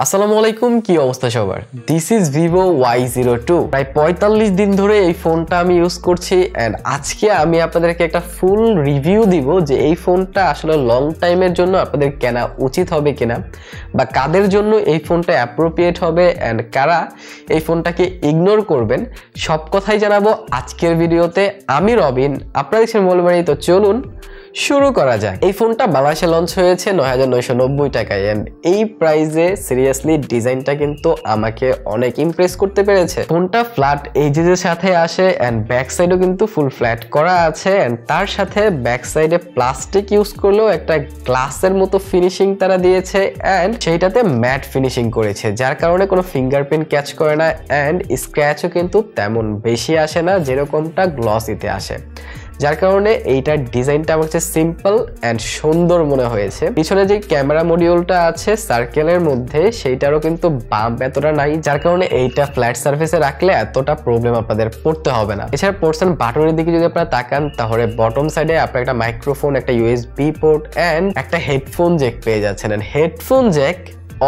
আসসালামু আলাইকুম, কি অবস্থা সবার? This is Vivo Y02। প্রায় 45 দিন ধরে এই ফোনটা আমি ইউজ করছি এন্ড আজকে আমি আপনাদেরকে একটা ফুল রিভিউ দিব যে এই ফোনটা আসলে লং টাইমের জন্য আপনাদের কেনা উচিত হবে কিনা বা কাদের জন্য এই ফোনটা অ্যাপ্রোপ্রিয়েট হবে এন্ড কারা এই ফোনটাকে ইগনোর করবেন, সব কথাই জানাবো আজকের ভিডিওতে। আমি রবিন, আপনাদের সাথে মূলবাড়ি। তো চলুন শুরু করা যাক। এই ফোনটা বাংলাদেশে লঞ্চ হয়েছে ৯৯৯০ টাকায় এন্ড এই প্রাইসে সিরিয়াসলি ডিজাইনটা কিন্তু আমাকে অনেক ইমপ্রেস করতে পেরেছে। ফোনটা ফ্ল্যাট এজের সাথে আসে এন্ড ব্যাক সাইডও কিন্তু ফুল ফ্ল্যাট করা আছে এন্ড তার সাথে ব্যাক সাইডে প্লাস্টিক ইউজ করলেও একটা গ্লাসের মতো ফিনিশিং তারা দিয়েছে এন্ড সেইটাতে ম্যাট ফিনিশিং করেছে, যার কারণে কোনো ফিঙ্গারপ্রিন্ট ক্যাচ করে না এন্ড স্ক্র্যাচও কিন্তু তেমন বেশি আসে না যেরকমটা গ্লসিতে আসে, যার কারণে এইটার ডিজাইনটা আমার কাছে সিম্পল এন্ড সুন্দর মনে হয়েছে। পিছনে যে ক্যামেরা মডিউলটা আছে সার্কেলের মধ্যে সেইটারও কিন্তু বাম্প এতটা নাই, যার কারণে এইটা ফ্ল্যাট সার্ফেসে রাখলে এতটা প্রবলেম আপনাদের পড়তে হবে না। এছাড়া পোর্টস এন্ড বাটনের দিকে যদি আপনারা তাকান তাহলে বটম সাইডে আপনার একটা মাইক্রোফোন, একটা ইউএসবি পোর্ট এন্ড একটা হেডফোন জ্যাক পেয়ে যাচ্ছেন এন্ড হেডফোন জ্যাক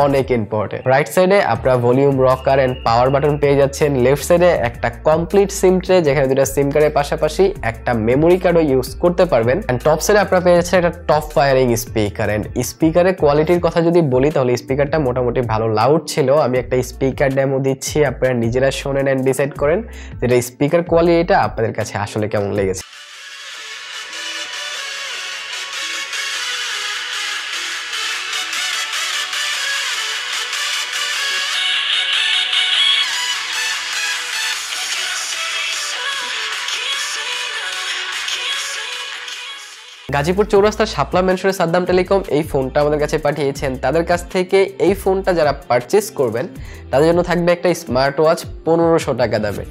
অনেক ইম্পর্টেন্ট। রাইট সাইডে আপনারা volume rocker and power button পেয়ে যাচ্ছেন। লেফট সাইডে একটা কমপ্লিট সিম ট্রে যেখানে দুটো সিম কার্ডের পাশাপাশি একটা মেমোরি কার্ডও ইউজ করতে পারবেন এন্ড টপ সাইডে আপনারা পেয়ে যাচ্ছেন একটা টপ ফায়ারিং স্পিকার এন্ড স্পিকারের কোয়ালিটির কথা যদি বলি তাহলে স্পিকারটা মোটামুটি ভালো লাউড ছিল। আমি একটা স্পিকার ডেমো দিচ্ছি, আপনারা নিজেরা শোনেন এন্ড ডিসাইড করেন যেটা স্পিকার কোয়ালিটিটা আপনাদের কাছে আসলে কেমন লেগেছে। গাজীপুর চৌরাস্তার শাপলা ম্যানশনে সাদ্দাম টেলিকম এই ফোনটা আমাদের কাছে পাঠিয়েছেন। তাদের কাছ থেকে এই ফোনটা যারা পারচেস করবেন তাদের জন্য থাকবে একটা স্মার্ট ওয়াচ 1500 টাকা দামে।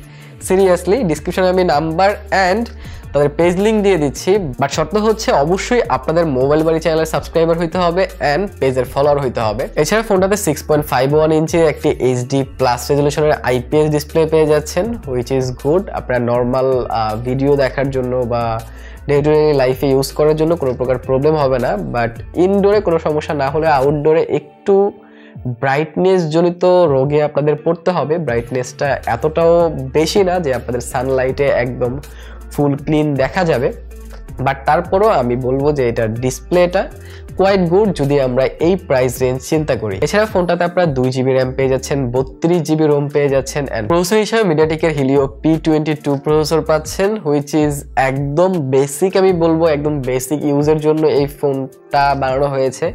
সিরিয়াসলি ডিসক্রিপশনে আমি নাম্বার অ্যান্ড তাদের পেজ লিঙ্ক দিয়ে দিচ্ছি, বাট শর্ত হচ্ছে অবশ্যই আপনাদের মোবাইল বাড়ি চ্যানেলের সাবস্ক্রাইবার হইতে হবে অ্যান্ড পেজের ফলোয়ার হইতে হবে। এছাড়া ফোনটাতে 6.51 ইঞ্চির একটি HD+ রেজলিউশনের IPS ডিসপ্লে পেয়ে যাচ্ছেন, হুইচ ইজ গুড। আপনারা নর্মাল ভিডিও দেখার জন্য বা ডে টু ডে লাইফে ইউজ করার জন্য কোনো প্রকার প্রবলেম হবে না, বাট ইনডোরে কোনো সমস্যা না হলে আউটডোরে একটু ব্রাইটনেস জনিত রোগে আপনাদের পড়তে হবে। ব্রাইটনেসটা এতটাও বেশি না যে আপনাদের সানলাইটে একদম ফুল ক্লিন দেখা যাবে, বাট তারপরও আমি বলবো যে এটার ডিসপ্লেটা কোয়াইট গুড যদি আমরা এই প্রাইস রেঞ্জ চিন্তা করি। এছাড়া ফোনটাতে আপনারা 2GB র্যাম পেয়ে যাচ্ছেন, 32GB রোম পেয়ে যাচ্ছেন এন্ড প্রসেসর হিসেবে মিডিয়াটেকের হিলিও P22 প্রসেসর পাচ্ছেন, হুইচ ইজ একদম বেসিক। আমি বলবো একদম বেসিক ইউজের জন্য এই ফোনটা বানানো হয়েছে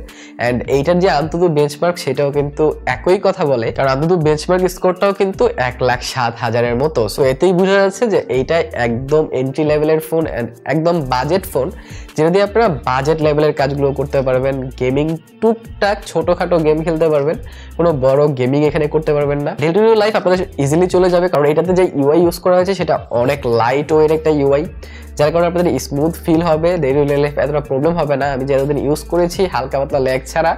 এন্ড এইটার যে আন্তত বেঞ্চমার্ক সেটাও কিন্তু একই কথা বলে, কারণ আন্তত বেঞ্চমার্ক স্কোরটাও কিন্তু 1,07,000-এর মতো। সো এতেই বোঝা যাচ্ছে যে এইটা একদম এন্ট্রি লেভেলের ফোন এন্ড একদম বাজেট ফোন, যেটা দিয়ে আপনারা বাজেট লেভেলের কাজগুলো করতে পারবেন। গেমিং টুকটাক ছোটখাটো গেম খেলতে পারবেন, কোনো বড় গেমিং এখানে করতে পারবেন না। ডে টু ডে লাইফ আপনাদের ইজিলি চলে যাবে, কারণ এটাতে যে ইউআই ইউজ করা হয়েছে সেটা অনেক লাইট ওয়েট একটা ইউআই, যার কারণে আপনাদের স্মুথ ফিল হবে। ডে টু ডে লাইফ এতটা প্রবলেম হবে না। আমি যতদিন ইউজ করেছি হালকা পাতলা ল্যাগ ছাড়া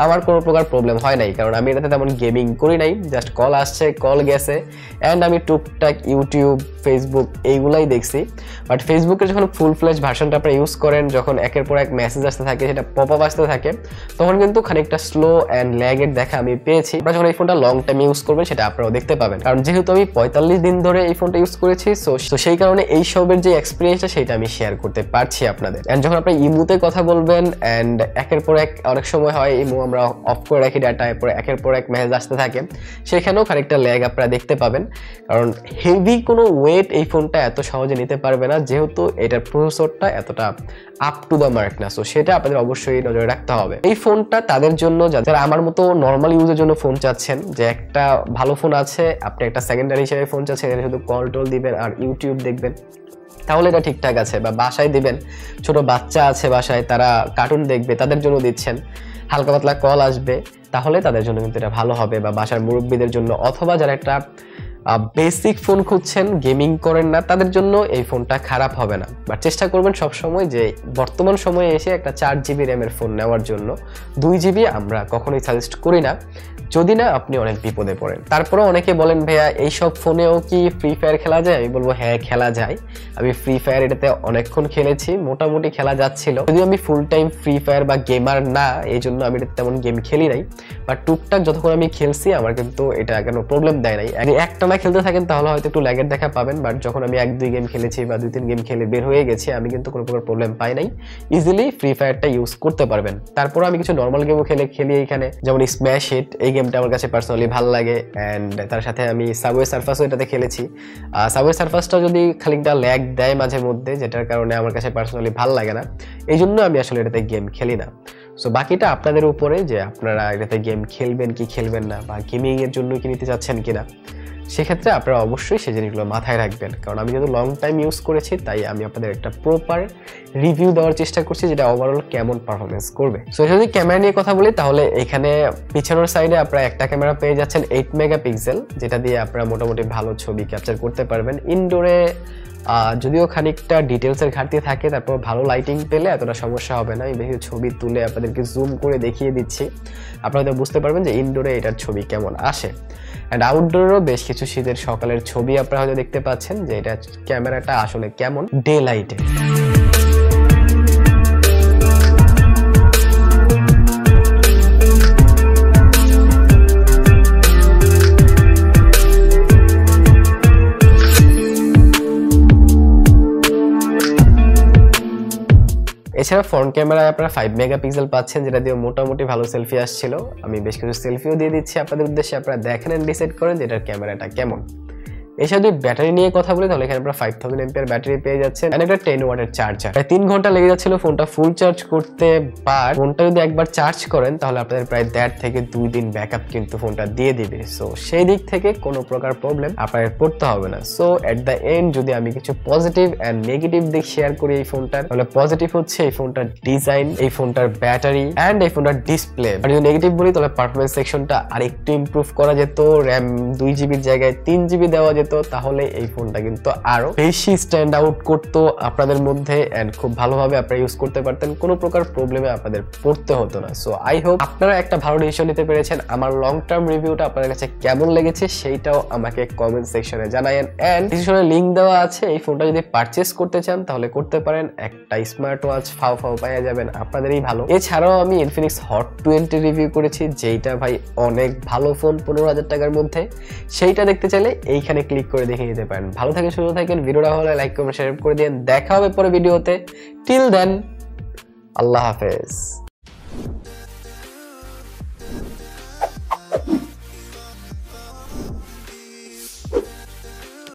আমার কোনো প্রকার প্রবলেম হয় নাই, কারণ আমি এটাতে তেমন গেমিং করি নাই। জাস্ট কল আসছে, কল গেছে অ্যান্ড আমি টুকটাক ইউটিউব, ফেসবুক এইগুলাই দেখছি। বাট ফেসবুকের যখন ফুল ফ্লেজ ভার্সনটা আপনারা ইউজ করেন, যখন একের পর এক মেসেজ আসতে থাকে, সেটা পপ আপ আসতে থাকে, তখন কিন্তু খানিকটা স্লো অ্যান্ড ল্যাগের দেখা আমি পেয়েছি। আপনারা যখন এই ফোনটা লং টাইম ইউজ করবেন সেটা আপনারাও দেখতে পাবেন, কারণ যেহেতু আমি 45 দিন ধরে এই ফোনটা ইউজ করেছি, সো সেই কারণে এই সবের যে এক্সপিরিয়েন্সটা সেটা আমি শেয়ার করতে পারছি আপনাদের। অ্যান্ড যখন আপনি ইমুতে কথা বলবেন অ্যান্ড একের পর এক অনেক সময় হয় ইমু আমরা অফ করে রাখি ডাটা, এরপরে একের পর এক মেসেজ আসতে থাকে, সেখানেও খানিকটা ল্যাগ আপনারা দেখতে পাবেন, কারণ হেভি কোনো ওয়েট এই ফোনটা এত সহজে নিতে পারবে না, যেহেতু এটার প্রসেসরটা এতটা আপ টু দ্য মার্ক না। সো সেটা আপনাদের অবশ্যই নজরে রাখতে হবে। এই ফোনটা তাদের জন্য যারা আমার মতো নর্মাল ইউজের জন্য ফোন চাচ্ছেন, যে একটা ভালো ফোন আছে, আপনি একটা সেকেন্ডারি হিসেবে ফোন চাচ্ছেন, এটা শুধু কল টল দিবেন আর ইউটিউব দেখবেন, তাহলে এটা ঠিকঠাক আছে। বা বাসায় দিবেন, ছোট বাচ্চা আছে বাসায়, তারা কার্টুন দেখবে, তাদের জন্য দিচ্ছেন, হালকা পাতলা কল আসবে, তাহলে তাদের জন্য কিন্তু এটা ভালো হবে। বা বাসার মুরব্বীদের জন্য, অথবা যারা একটা বেসিক ফোন খুঁজছেন, গেমিং করেন না, তাদের জন্য এই ফোনটা খারাপ হবে না। বাট চেষ্টা করবেন সবসময় যে বর্তমান সময়ে এসে একটা 4GB র্যামের ফোন নেওয়ার জন্য। 2GB আমরা কখনোই সাজেস্ট করি না, যদি না আপনি অনেক বিপদে পড়েন। তারপরে অনেকে বলেন ভাইয়া এইসব ফোনেও কি ফ্রি ফায়ার খেলা যায়? আমি বলবো হ্যাঁ, খেলা যায়। আমি ফ্রি ফায়ার এটাতে অনেকক্ষণ খেলেছি, মোটামুটি খেলা যাচ্ছিল। যদিও আমি ফুল টাইম ফ্রি ফায়ার বা গেমার না, এই জন্য আমি এটা তেমন গেম খেলি নাই, বাট টুকটাক যতক্ষণ আমি খেলছি আমার কিন্তু এটা কোনো প্রবলেম দেয় নাই। একটানা খেলতে থাকেন তাহলে হয়তো একটু ল্যাগের দেখা পাবেন, বাট যখন আমি 1-2 গেম খেলেছি বা 2-3 গেম খেলে বের হয়ে গেছি, আমি কিন্তু কোনো প্রকার প্রবলেম পাই নাই। ইজিলি ফ্রি ফায়ারটা ইউজ করতে পারবেন। তারপর আমি কিছু নর্মাল গেমও খেলি এখানে, যেমন স্ম্যাশ হিট, এই গেমটা আমার কাছে পার্সোনালি ভালো লাগে। অ্যান্ড তার সাথে আমি সাবওয়ে সার্ফাসও এটাতে খেলেছি। সাবওয়ে সার্ফাসটা যদি খানিকটা ল্যাগ দেয় মাঝে মধ্যে, যেটার কারণে আমার কাছে পার্সোনালি ভালো লাগে না, এই জন্য আমি আসলে এটাতে গেম খেলি না। সো বাকিটা আপনাদের উপরে যে আপনারা এটাতে গেম খেলবেন কি খেলবেন না, বা গেমিং এর জন্য কি নিতে চাচ্ছেন কিনা, সেক্ষেত্রে আপনারা অবশ্যই সেই জিনিসগুলো মাথায় রাখবেন। কারণ আমি যেহেতু লং টাইম ইউজ করেছি, তাই আমি আপনাদের একটা প্রপার রিভিউ দেওয়ার চেষ্টা করছি যেটা ওভারঅল কেমন পারফরমেন্স করবে। সো যদি ক্যামেরা নিয়ে কথা বলি, তাহলে এখানে পিছনের সাইডে আপনারা একটা ক্যামেরা পেয়ে যাচ্ছেন 8 মেগাপিক্সেল, যেটা দিয়ে আপনারা মোটামুটি ভালো ছবি ক্যাপচার করতে পারবেন। ইনডোরে যদিও খানিকটা ডিটেলসের ঘাটতি থাকে, তারপর ভালো লাইটিং পেলে এতটা সমস্যা হবে না। আমি বেশি ছবি তুলে আপনাদেরকে জুম করে দেখিয়ে দিচ্ছি, আপনারা হয়তো বুঝতে পারবেন যে ইনডোরে এটার ছবি কেমন আসে। অ্যান্ড আউটডোরেরও বেশ কিছু শীতের সকালের ছবি আপনারা হয়তো দেখতে পাচ্ছেন যে এটা ক্যামেরাটা আসলে কেমন ডে লাইটে। এছাড়া ফ্রন্ট ক্যামেরায় আপনারা 5 মেগাপিক্সেল পাচ্ছেন, যেটা দিয়ে মোটামুটি ভালো সেলফি আসছিল। আমি বেশ কিছু সেলফিও দিয়ে দিচ্ছি আপনাদের উদ্দেশ্যে, আপনারা দেখেন এন্ড ডিসাইড করেন যে এটার ক্যামেরাটা কেমন। এছাড়া যদি ব্যাটারি নিয়ে কথা বলি, তাহলে এখানে আপনারা 5000 mAh ব্যাটারি পেয়ে যাচ্ছেন, আর একটা 10 ওয়াটের চার্জার। প্রায় 3 ঘন্টা লেগে যাচ্ছিল ফোনটা ফুল চার্জ করতে, বাট ফোনটা যদি একবার চার্জ করেন তাহলে আপনাদের প্রায় 1.5 থেকে 2 দিন ব্যাকআপ কিন্তু ফোনটা দিয়ে দিবে। সো সেই দিক থেকে কোনো প্রকার প্রবলেম আপনাদের পড়তে হবে না। সো এট দ্য এন্ড যদি আমি কিছু পজিটিভ অ্যান্ড নেগেটিভ দিক শেয়ার করি এই ফোনটার, তাহলে পজিটিভ হচ্ছে এই ফোনটার ডিজাইন, এই ফোনটার ব্যাটারি অ্যান্ড এই ফোনটার ডিসপ্লে। আর যদি নেগেটিভ বলি, তাহলে পারফরমেন্স সেকশনটা আরেকটু ইমপ্রুভ করা যেত, র্যাম 2GB জায়গায় 3GB দেওয়া যেত, তাহলে এই ফোনটা কিন্তু আরো বেশি স্ট্যান্ড আউট করতো আপনাদের মধ্যে, এন্ড খুব ভালোভাবে আপনারা ইউজ করতে পারতেন, কোনো প্রকার প্রবলেমে আপনাদের পড়তে হতো না। সো আই হোপ আপনারা একটা ভালো ডিসিশন নিতে পেরেছেন। আমার লং টার্ম রিভিউটা আপনাদের কাছে কেমন লেগেছে সেইটাও আমাকে কমেন্ট সেকশনে জানায়েন। এন্ড ডিসক্রিপশনে লিংক দেওয়া আছে, এই ফোনটা যদি পারচেজ করতে চান তাহলে করতে পারেন। একটা স্মার্ট ওয়াচ ফাও পাওয়া যাবেন, আপনাদেরই ভালো। এছাড়াও আমি ইনফিনিক্স হট 20 রিভিউ করেছি, যেইটা ভাই অনেক ভালো ফোন 15,000 টাকার মধ্যে। সেইটা দেখতে চাইলে এইখানে ক্লিক করে দেখে নিতে পারেন। ভালো থাকেন, সুস্থ থাকেন। ভিডিওটা ভালো লাগলে লাইক কমেন্ট শেয়ার করে দিন। দেখা হবে পরে ভিডিওতে। টিল দেন, আল্লাহ হাফেজ।